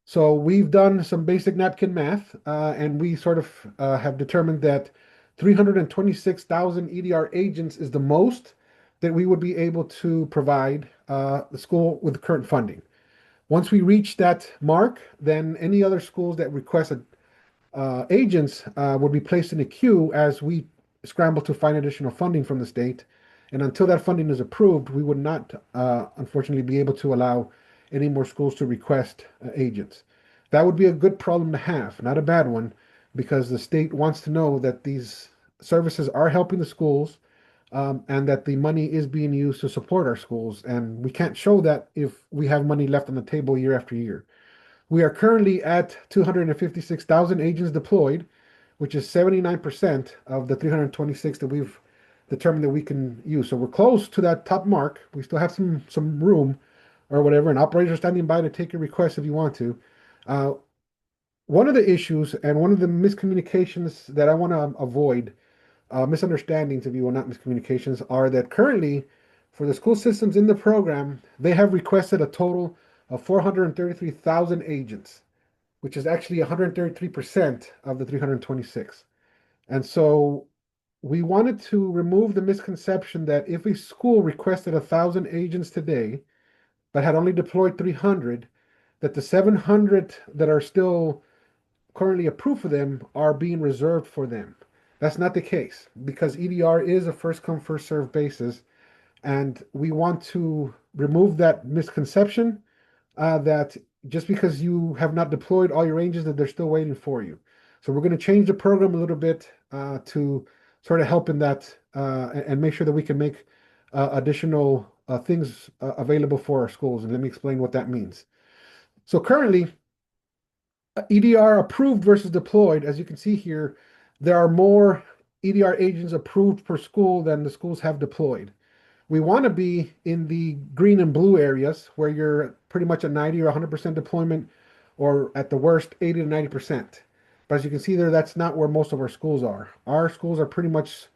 So we've done some basic napkin math, and we sort of have determined that 326,000 EDR agents is the most that we would be able to provide the school with the current funding. Once we reach that mark, then any other schools that request agents would be placed in a queue as we scramble to find additional funding from the state. And until that funding is approved, we would not, unfortunately, be able to allow any more schools to request agents. That would be a good problem to have, not a bad one, because the state wants to know that these services are helping the schools, and that the money is being used to support our schools. And we can't show that if we have money left on the table year after year. We are currently at 256,000 agents deployed, which is 79% of the 326 that we've determined that we can use. So we're close to that top mark. We still have some room or whatever, and operators are standing by to take your request if you want to. Uh, One of the issues and one of the miscommunications that I want to avoid, misunderstandings, if you will, not miscommunications, are that currently for the school systems in the program, they have requested a total of 433,000 agents, which is actually 133% of the 326. And so we wanted to remove the misconception that if a school requested 1,000 agents today, but had only deployed 300, that the 700 that are still currently approved for them are being reserved for them. That's not the case because EDR is a first come, first served basis. And we want to remove that misconception that just because you have not deployed all your ranges, that they're still waiting for you. So we're going to change the program a little bit to sort of help in that and make sure that we can make additional things available for our schools. And let me explain what that means. So currently, EDR approved versus deployed, as you can see here, there are more EDR agents approved per school than the schools have deployed. We want to be in the green and blue areas where you're pretty much at 90 or 100% deployment, or at the worst, 80 to 90%. But as you can see there, that's not where most of our schools are. Our schools are pretty much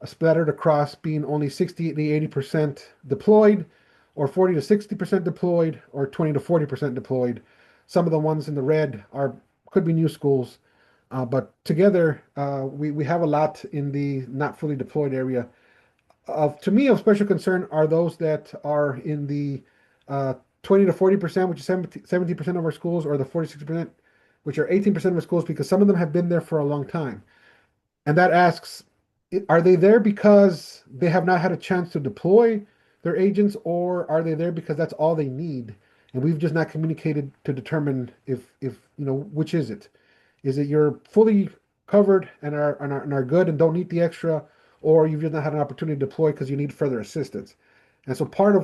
splattered across being only 60 to 80% deployed, or 40 to 60% deployed, or 20 to 40% deployed. Some of the ones in the red could be new schools, but together we have a lot in the not fully deployed area. To me, of special concern are those that are in the 20 to 40%, which is 70% of our schools, or the 46%, which are 18% of our schools, because some of them have been there for a long time. And that asks, are they there because they have not had a chance to deploy, their agents, or are they there because that's all they need? And we've just not communicated to determine if which is it? Is it you're fully covered and are good and don't need the extra, or you've just not had an opportunity to deploy because you need further assistance? And so part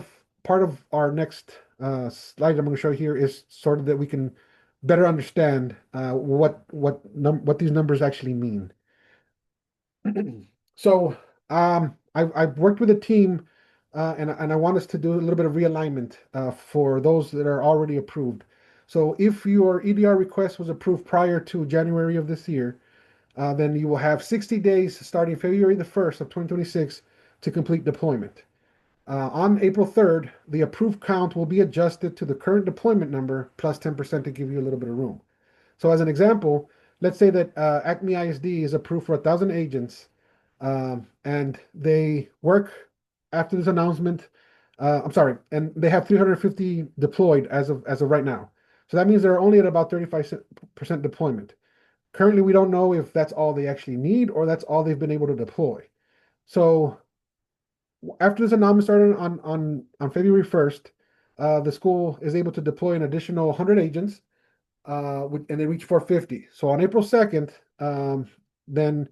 of our next slide I'm going to show here is sort of that we can better understand what these numbers actually mean. So I've worked with a team, and I want us to do a little bit of realignment for those that are already approved. So if your EDR request was approved prior to January of this year, then you will have 60 days starting February the 1st of 2026 to complete deployment. On April 3rd, the approved count will be adjusted to the current deployment number plus 10% to give you a little bit of room. So as an example, let's say that Acme ISD is approved for 1,000 agents, and they work after this announcement. I'm sorry, and they have 350 deployed as of right now. So that means they're only at about 35% deployment. Currently, we don't know if that's all they actually need or that's all they've been able to deploy. So after this announcement started on February 1st, the school is able to deploy an additional 100 agents, and they reach 450. So on April 2nd, then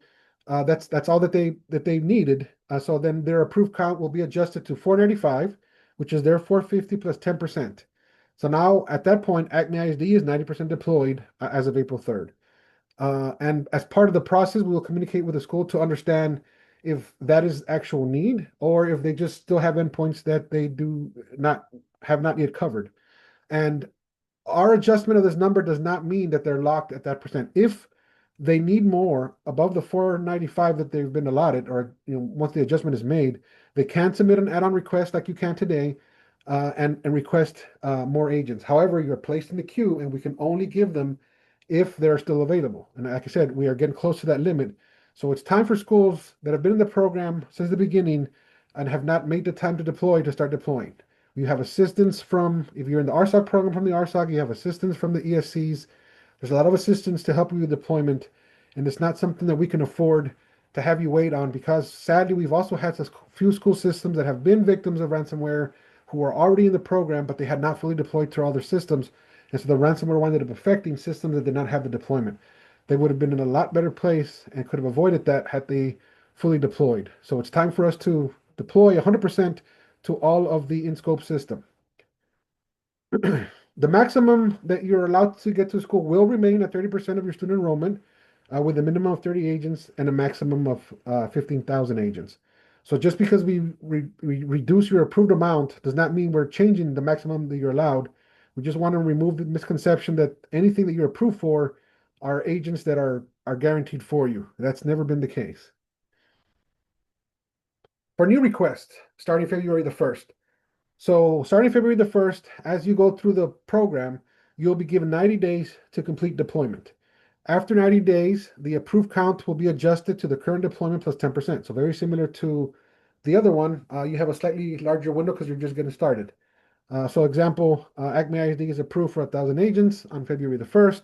that's all that they needed. So then their approved count will be adjusted to 495, which is their 450 plus 10%. So now at that point, Acme ISD is 90% deployed as of April 3rd. And as part of the process, we will communicate with the school to understand if that is actual need or if they just still have endpoints that they do not have not yet covered. And our adjustment of this number does not mean that they're locked at that percent. If they need more above the 495 that they've been allotted, or once the adjustment is made, they can submit an add-on request like you can today, and request more agents. However, you're placed in the queue, and we can only give them if they're still available. And like I said, we are getting close to that limit. So it's time for schools that have been in the program since the beginning and have not made the time to deploy to start deploying. You have assistance from, if you're in the RSOC program from the RSOC, you have assistance from the ESCs. There's a lot of assistance to help you with deployment, and it's not something that we can afford to have you wait on because sadly, we've also had a few school systems that have been victims of ransomware who are already in the program, but they had not fully deployed to all their systems. And so the ransomware ended up affecting systems that did not have the deployment. They would have been in a lot better place and could have avoided that had they fully deployed. So it's time for us to deploy 100% to all of the in-scope system. The maximum that you're allowed to get to school will remain at 30% of your student enrollment, with a minimum of 30 agents and a maximum of 15,000 agents. So just because we reduce your approved amount does not mean we're changing the maximum that you're allowed. We just want to remove the misconception that anything that you're approved for are agents that are guaranteed for you. That's never been the case. For new requests, starting February the 1st. So starting February the 1st, as you go through the program, you'll be given 90 days to complete deployment. After 90 days, the approved count will be adjusted to the current deployment plus 10%. So very similar to the other one, you have a slightly larger window because you're just getting started. So example, Acme ISD is approved for 1,000 agents on February the 1st,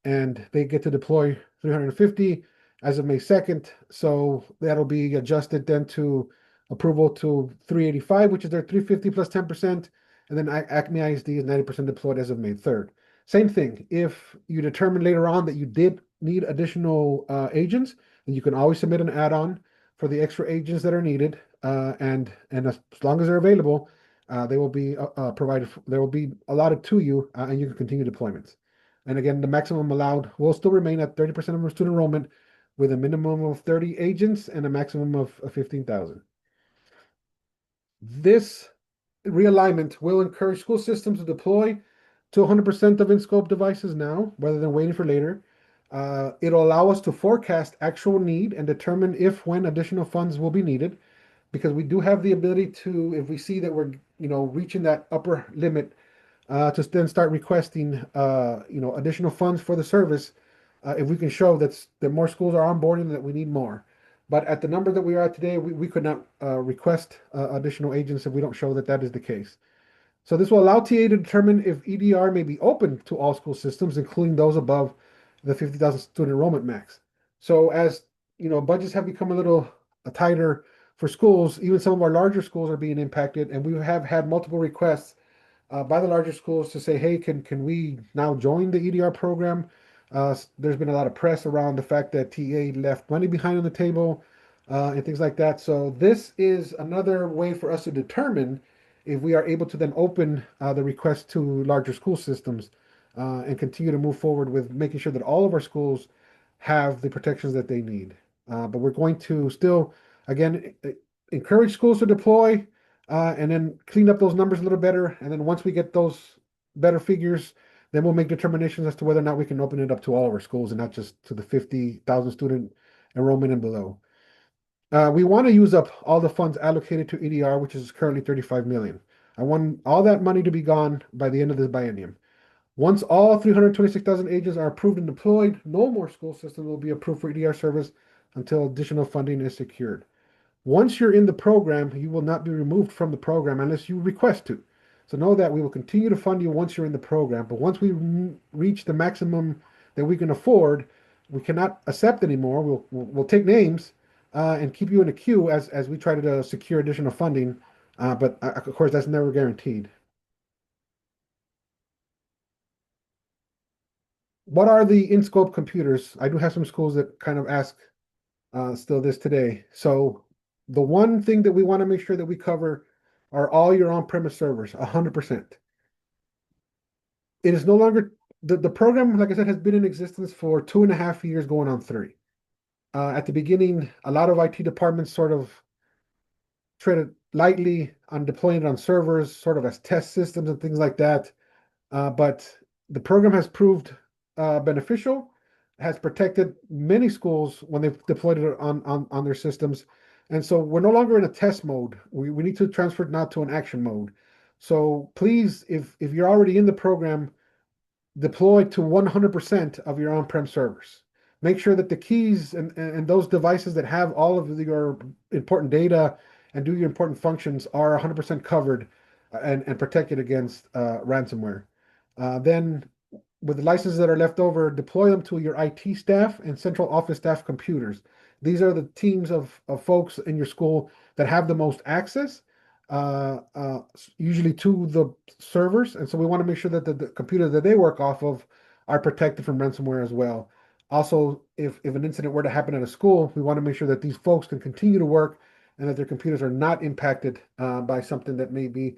and they get to deploy 350 as of May 2nd. So that'll be adjusted then to approval to 385, which is their 350 plus 10%. And then Acme ISD is 90% deployed as of May 3rd. Same thing. If you determine later on that you did need additional agents, then you can always submit an add-on for the extra agents that are needed. And as long as they're available, they will be provided. They will be allotted to you, and you can continue deployments. And again, the maximum allowed will still remain at 30% of our student enrollment, with a minimum of 30 agents and a maximum of 15,000. This realignment will encourage school systems to deploy to 100% of in-scope devices now, rather than waiting for later. It'll allow us to forecast actual need and determine if when additional funds will be needed, because we do have the ability to, if we see that we're reaching that upper limit, to then start requesting additional funds for the service, if we can show that more schools are onboarding and that we need more. But at the number that we are at today, we could not request additional agents if we don't show that that is the case. So this will allow TA to determine if EDR may be open to all school systems, including those above the 50,000 student enrollment max. So as budgets have become a little tighter for schools, even some of our larger schools are being impacted, and we have had multiple requests by the larger schools to say, hey, can we now join the EDR program? There's been a lot of press around the fact that TA left money behind on the table and things like that. So this is another way for us to determine if we are able to then open the request to larger school systems and continue to move forward with making sure that all of our schools have the protections that they need. But we're going to still, again, encourage schools to deploy and then clean up those numbers a little better. And then once we get those better figures, then we'll make determinations as to whether or not we can open it up to all of our schools and not just to the 50,000 student enrollment and below. We want to use up all the funds allocated to EDR, which is currently 35 million. I want all that money to be gone by the end of this biennium. Once all 326,000 agents are approved and deployed, no more school system will be approved for EDR service until additional funding is secured. Once you're in the program, you will not be removed from the program unless you request to. So know that we will continue to fund you once you're in the program. But once we reach the maximum that we can afford, we cannot accept anymore. We'll take names and keep you in a queue as we try to secure additional funding. But of course, that's never guaranteed. What are the in-scope computers? I do have some schools that kind of ask still this today. So the one thing that we want to make sure that we cover are all your on-premise servers, 100%. It is no longer the program, like I said, has been in existence for 2.5 years, going on 3. At the beginning, a lot of IT departments sort of treaded lightly on deploying it on servers, sort of as test systems and things like that. But the program has proved beneficial, has protected many schools when they've deployed it on their systems. And so we're no longer in a test mode. We need to transfer it now to an action mode. So please, if you're already in the program, deploy to 100% of your on-prem servers. Make sure that the keys and those devices that have all of your important data and do your important functions are 100% covered and protected against ransomware. Then with the licenses that are left over, deploy them to your IT staff and central office staff computers. These are the teams of folks in your school that have the most access, uh, uh, usually to the servers. And so we want to make sure that the computers that they work off of are protected from ransomware as well. Also, if an incident were to happen at a school, we want to make sure that these folks can continue to work and that their computers are not impacted by something that may be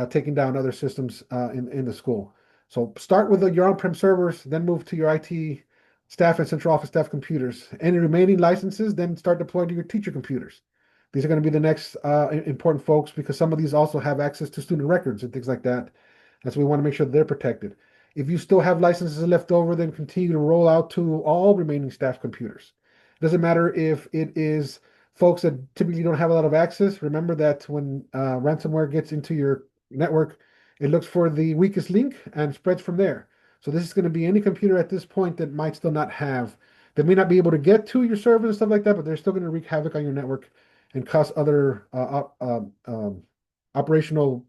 taking down other systems in the school. So start with your on-prem servers, then move to your IT staff and central office staff computers. Any remaining licenses, then start deploying to your teacher computers. These are going to be the next important folks because some of these also have access to student records and things like that. And so we want to make sure they're protected. If you still have licenses left over, then continue to roll out to all remaining staff computers. It doesn't matter if it is folks that typically don't have a lot of access. Remember that when ransomware gets into your network, it looks for the weakest link and spreads from there. So this is going to be any computer at this point that might still not have, that may not be able to get to your servers and stuff like that, but they're still going to wreak havoc on your network and cause other operational,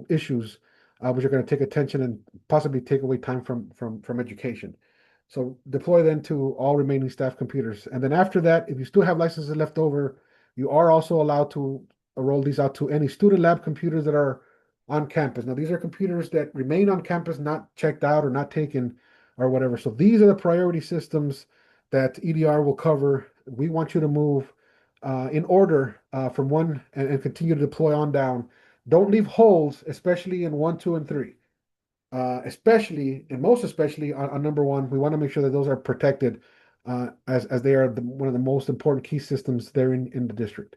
issues, which are going to take attention and possibly take away time from education. So deploy then to all remaining staff computers. And then after that, if you still have licenses left over, you are also allowed to roll these out to any student lab computers that are on campus. Now, these are computers that remain on campus, not checked out or not taken or whatever. So these are the priority systems that EDR will cover. We want you to move in order from one and continue to deploy on down. Don't leave holes, especially in 1, 2, and 3. Especially and most especially on number 1, we want to make sure that those are protected as they are one of the most important key systems there in the district.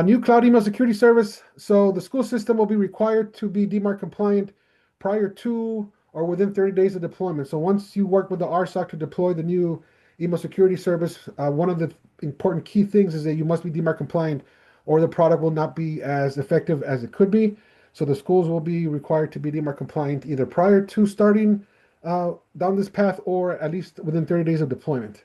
New cloud email security service. So the school system will be required to be DMARC compliant prior to or within 30 days of deployment. So once you work with the RSOC to deploy the new email security service, one of the important key things is that you must be DMARC compliant or the product will not be as effective as it could be. So the schools will be required to be DMARC compliant either prior to starting down this path or at least within 30 days of deployment.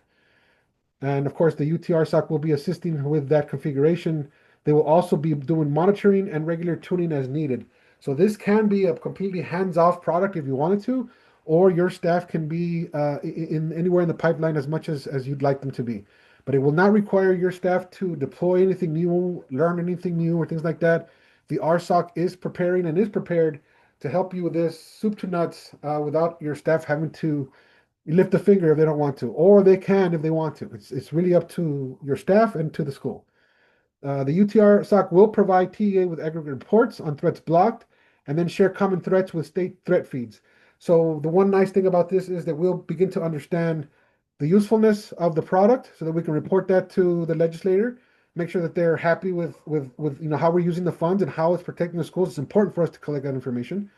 And of course, the UTR SOC will be assisting with that configuration. They will also be doing monitoring and regular tuning as needed. So this can be a completely hands-off product if you wanted to, or your staff can be in anywhere in the pipeline as much as you'd like them to be. but it will not require your staff to deploy anything new, learn anything new, or things like that. The RSOC is preparing and is prepared to help you with this soup to nuts without your staff having to lift a finger if they don't want to, or they can if they want to. It's really up to your staff and to the school. The UTR SOC will provide TEA with aggregate reports on threats blocked and then share common threats with state threat feeds. So the one nice thing about this is that we'll begin to understand the usefulness of the product so that we can report that to the legislator, make sure that they're happy with how we're using the funds and how it's protecting the schools. It's important for us to collect that information.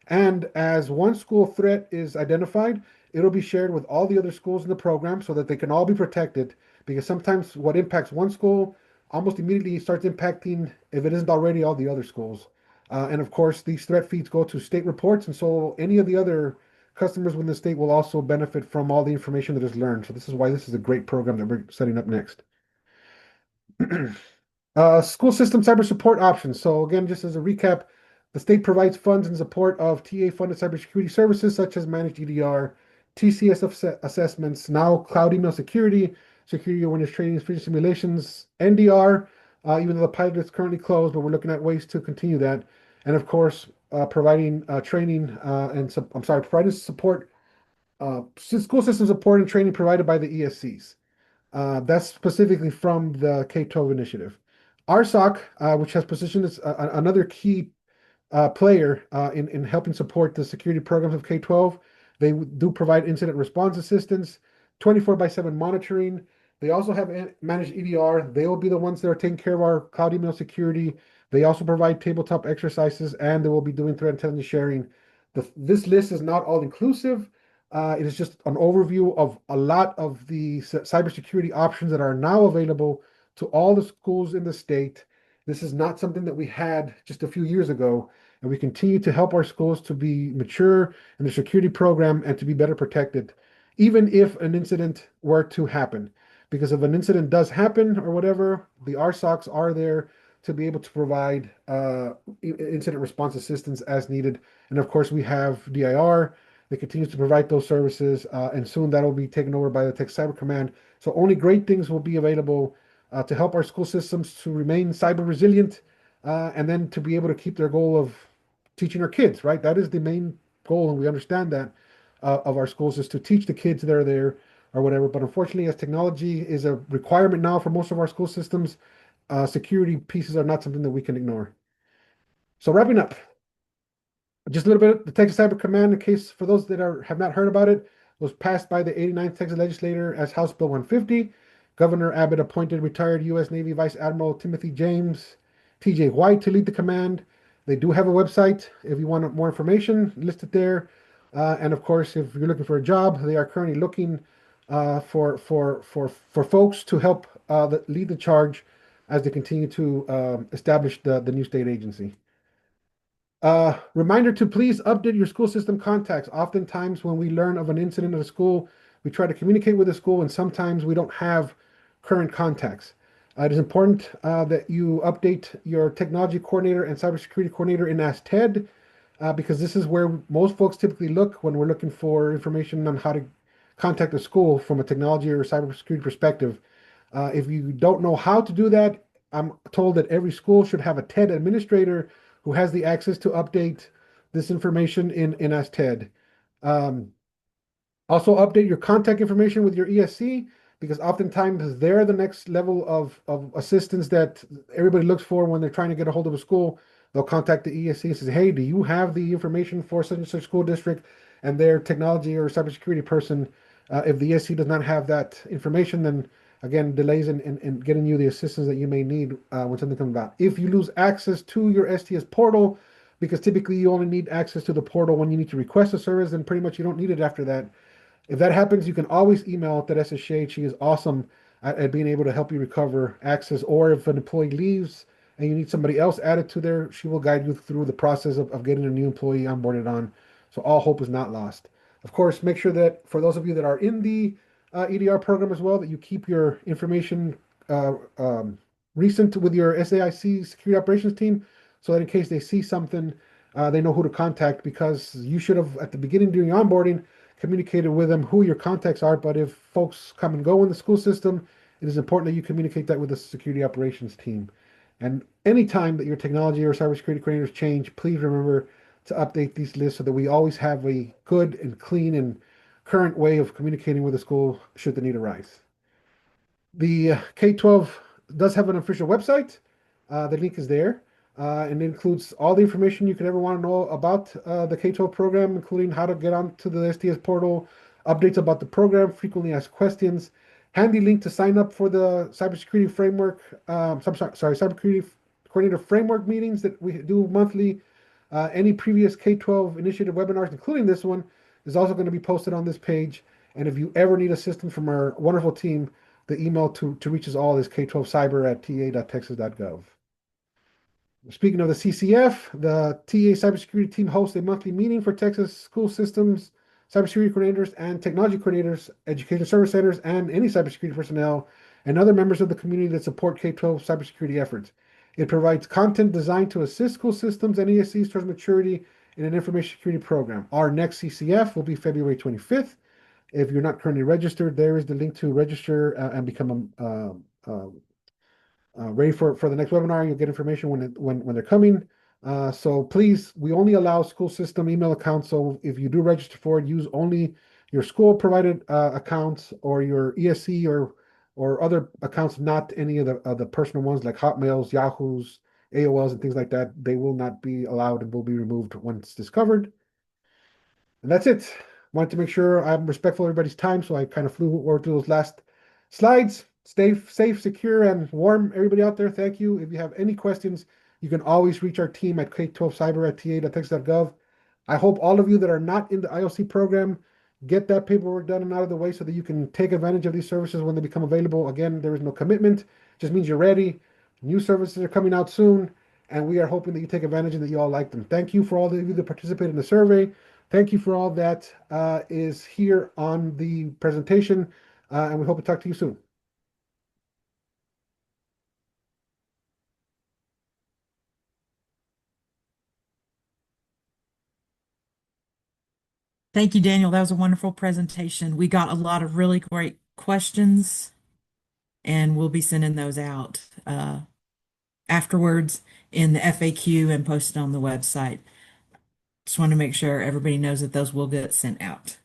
And as one school threat is identified, it'll be shared with all the other schools in the program so that they can all be protected. Because sometimes what impacts one school almost immediately starts impacting, if it isn't already, all the other schools. And of course, these threat feeds go to state reports, and so any of the other customers within the state will also benefit from all the information that is learned. So this is why this is a great program that we're setting up next. School system cyber support options. So again, just as a recap, the state provides funds in support of TA-funded cybersecurity services such as managed EDR, TCS assessments, now cloud email security, security awareness training, phishing simulations, NDR, even though the pilot is currently closed, but we're looking at ways to continue that. And of course, providing training providing support, school system support and training provided by the ESCs. That's specifically from the K-12 initiative. RSOC, which has positioned as another key player in helping support the security programs of K-12. They do provide incident response assistance, 24 by 7 monitoring. They also have managed EDR. They will be the ones that are taking care of our cloud email security. They also provide tabletop exercises, and they will be doing threat intelligence sharing. This list is not all inclusive. It is just an overview of a lot of the cybersecurity options that are now available to all the schools in the state. This is not something that we had just a few years ago, and we continue to help our schools to be mature in the security program and to be better protected, even if an incident were to happen. Because if an incident does happen or whatever, the RSOCs are there to be able to provide incident response assistance as needed. And of course, we have DIR that continues to provide those services, and soon that'll be taken over by the Tech Cyber Command. So only great things will be available to help our school systems to remain cyber resilient, and then to be able to keep their goal of teaching our kids, right? That is the main goal, and we understand that of our schools is to teach the kids that are there or whatever. But unfortunately, as technology is a requirement now for most of our school systems, security pieces are not something that we can ignore. So wrapping up, just a little bit, the Texas Cyber Command, in case for those that have not heard about it, was passed by the 89th Texas Legislature as House Bill 150. Governor Abbott appointed retired U.S. Navy Vice Admiral Timothy James T.J. White to lead the command. They do have a website if you want more information listed there. And of course, if you're looking for a job, they are currently looking for folks to help lead the charge as they continue to establish the new state agency. Reminder to please update your school system contacts. Oftentimes, when we learn of an incident at a school, we try to communicate with the school, and sometimes we don't have current contacts. It is important that you update your technology coordinator and cybersecurity coordinator in Ask Ted, because this is where most folks typically look when we're looking for information on how to contact the school from a technology or cybersecurity perspective. If you don't know how to do that, I'm told that every school should have a TED administrator who has the access to update this information in Ask Ted. Um, Also, update your contact information with your ESC because oftentimes they're the next level of assistance that everybody looks for when they're trying to get a hold of a school. They'll contact the ESC and say, "Hey, do you have the information for such and such school district?" And their technology or cybersecurity person, if the ESC does not have that information, then again, delays in getting you the assistance that you may need when something comes about. If you lose access to your STS portal, because typically you only need access to the portal when you need to request a service, then pretty much you don't need it after that. If that happens, you can always email Teresa Shade. She is awesome at being able to help you recover access. Or if an employee leaves and you need somebody else added to there, she will guide you through the process of getting a new employee onboarded on. So all hope is not lost. Of course, make sure that for those of you that are in the EDR program as well, that you keep your information recent with your SAIC security operations team so that in case they see something, they know who to contact because you should have, at the beginning during onboarding, communicated with them who your contacts are. But if folks come and go in the school system it is important that you communicate that with the security operations team. And anytime that your technology or cybersecurity coordinators change, please remember to update these lists so that we always have a good and clean and current way of communicating with the school should the need arise. The K-12 does have an official website. The link is there, and it includes all the information you could ever want to know about the K-12 program, including how to get onto the STS portal, updates about the program, frequently asked questions, handy link to sign up for the cybersecurity framework, cybersecurity coordinator framework meetings that we do monthly. Any previous K-12 initiative webinars, including this one, is also going to be posted on this page. And if you ever need assistance from our wonderful team, the email to reach us all is k12cyber@ta.texas.gov. Speaking of the CCF, the TA cybersecurity team hosts a monthly meeting for Texas school systems, cybersecurity coordinators, and technology coordinators, education service centers, and any cybersecurity personnel and other members of the community that support K-12 cybersecurity efforts. It provides content designed to assist school systems and ESCs towards maturity in an information security program. Our next CCF will be February 25th. If you're not currently registered, there is the link to register and become ready for the next webinar. You'll get information when they're coming. So please, we only allow school system email accounts. So if you do register for it, use only your school provided accounts or your ESC or other accounts, not any of the personal ones like Hotmails, Yahoos, AOLs, and things like that. They will not be allowed and will be removed once discovered. And that's it. Wanted to make sure I'm respectful of everybody's time, so I kind of flew over to those last slides. Stay safe, secure, and warm, everybody out there. Thank you. If you have any questions, you can always reach our team at k12cyber@ta.texas.gov. I hope all of you that are not in the IOC program get that paperwork done and out of the way so that you can take advantage of these services when they become available. Again, there is no commitment, just means you're ready. New services are coming out soon, and we are hoping that you take advantage and that you all like them. Thank you for all of you that participated in the survey. Thank you for all that is here on the presentation, and we hope to talk to you soon. Thank you, Daniel. That was a wonderful presentation. We got a lot of really great questions, and we'll be sending those out afterwards in the FAQ and posted on the website. Just want to make sure everybody knows that those will get sent out.